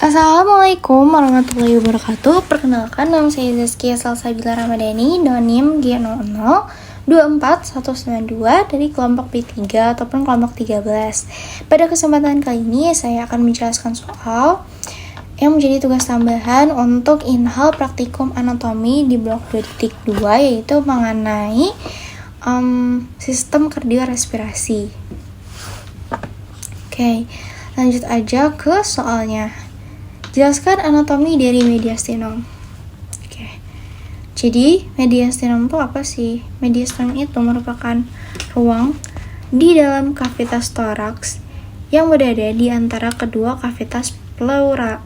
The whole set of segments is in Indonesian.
Assalamualaikum warahmatullahi wabarakatuh. Perkenalkan, nama saya Zaskia Salsabila Ramadhani, NIM G00241192 dari kelompok B3 ataupun kelompok 13. Pada kesempatan kali ini saya akan menjelaskan soal yang menjadi tugas tambahan untuk inhal praktikum anatomi di blok 2.2, yaitu mengenai sistem kardiorespirasi. Oke, lanjut aja ke soalnya. Jelaskan anatomi dari mediastinum. Oke. Jadi, mediastinum itu apa sih? Mediastinum itu merupakan ruang di dalam kavitas toraks yang berada di antara kedua kavitas pleuralis.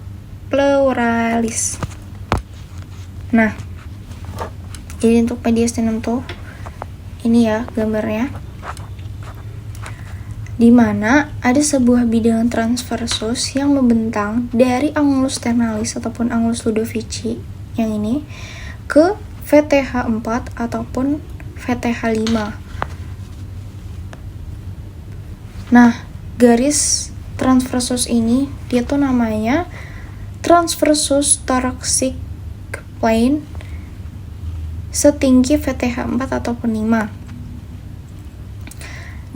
Nah, jadi untuk mediastinum tuh ini ya gambarnya, di mana ada sebuah bidang transversus yang membentang dari angulus ternalis ataupun angulus ludovici yang ini ke VTH4 ataupun VTH5. Nah, garis transversus ini dia tuh namanya transversus thoracic plane setinggi VTH4 ataupun 5.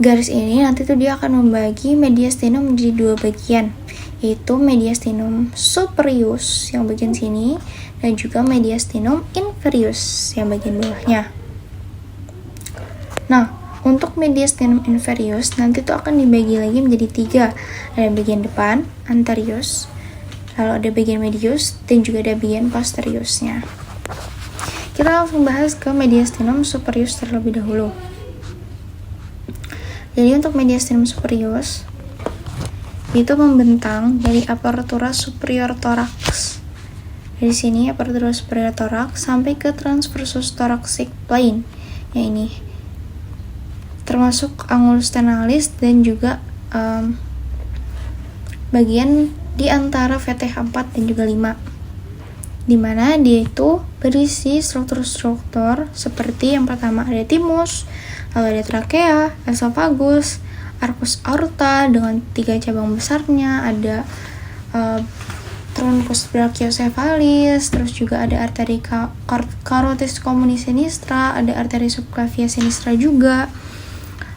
Garis ini nanti tuh dia akan membagi mediastinum menjadi dua bagian, yaitu mediastinum superius yang bagian sini dan juga mediastinum inferius yang bagian bawahnya. Nah, untuk mediastinum inferius nanti tuh akan dibagi lagi menjadi 3. Ada bagian depan, anterius, lalu ada bagian medius, dan juga ada bagian posteriusnya. Kita langsung bahas ke mediastinum superius terlebih dahulu. Jadi untuk mediastinum superius itu membentang dari apertura superior thorax. Dari sini apertura superior thorax sampai ke transversus thoracic plane. Ya ini. Termasuk angulus ternalis dan juga bagian di antara VTH4 dan juga 5. Di mana dia itu berisi struktur-struktur seperti yang pertama ada thymus, lalu ada trakea, esofagus, arcus aorta dengan 3 cabang besarnya, ada truncus brachiocephalis, terus juga ada arteri carotis communis sinistra, ada arteri subclavia sinistra juga.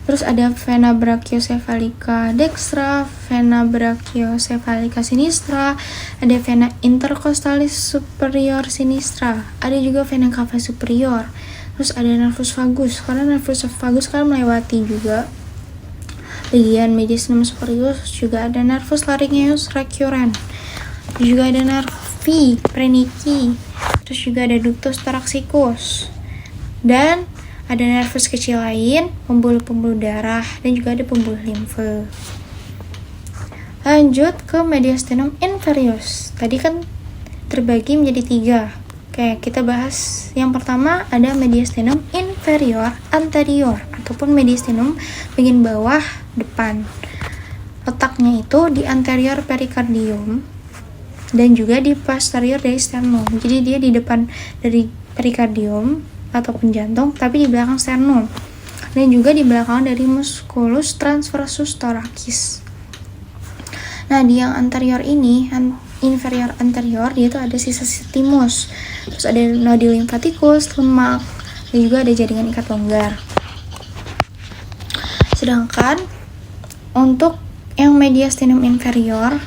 Terus ada vena brachiocephalica dextra, vena brachiocephalica sinistra, ada vena intercostalis superior sinistra, ada juga vena cava superior. Terus ada nervus vagus, karena nervus vagus kan melewati juga bagian mediastinum superius. Juga ada nervus laryngeus recurrens, juga ada nervi prenicii, terus juga ada ductus thoraxicus, dan ada nervus kecil lain, pembuluh-pembuluh darah, dan juga ada pembuluh limfe. Lanjut ke mediastinum inferius. Tadi kan terbagi menjadi 3. Oke, kita bahas yang pertama ada mediastinum inferior anterior ataupun mediastinum bagian bawah depan. Letaknya itu di anterior perikardium dan juga di posterior dari sternum. Jadi dia di depan dari perikardium ataupun jantung, tapi di belakang sternum, dan juga di belakang dari musculus transversus thoracis. Nah, di yang anterior ini, inferior anterior, dia itu ada sisa-sisa thymus, terus ada nodul limfaticus, lemak, dan juga ada jaringan ikat longgar. Sedangkan untuk yang mediastinum inferior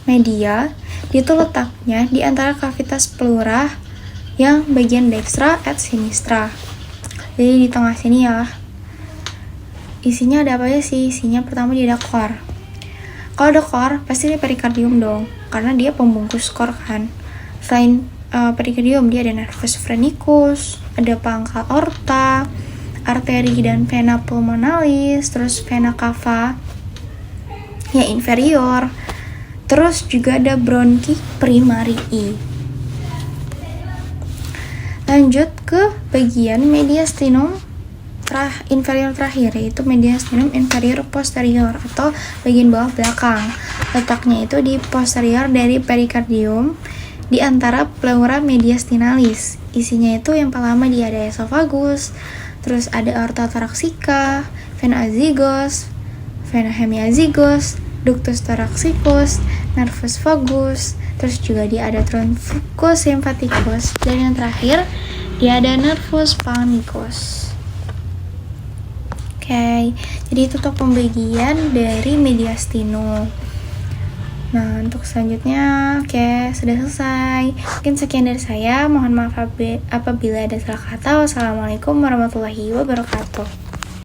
media, dia itu letaknya di antara kavitas pleura yang bagian dextra et sinistra. Jadi di tengah sini ya. Isinya ada apa aja sih? Isinya pertama dia ada core. Kalau ada core, pasti ini perikardium dong, karena dia pembungkus core kan. Selain perikardium, dia ada nervus phrenicus, ada pangkal aorta, arteri dan vena pulmonalis, terus vena cava ya inferior, terus juga ada bronchi primarii. Lanjut ke bagian mediastinum inferior terakhir, yaitu mediastinum inferior posterior atau bagian bawah belakang. Letaknya itu di posterior dari perikardium di antara pleura mediastinalis. Isinya itu yang pertama dia ada esofagus, terus ada aorta thoracica, vena azygos, vena hemiazygos, ductus thoraxicus, nervus vagus, terus juga dia ada truncus sympathicus, dan yang terakhir dia ada nervus panicus. Oke, jadi itu tuh pembagian dari mediastinum. Nah, untuk selanjutnya, sudah selesai. Mungkin sekian dari saya. Mohon maaf apabila ada salah kata. Wassalamualaikum warahmatullahi wabarakatuh.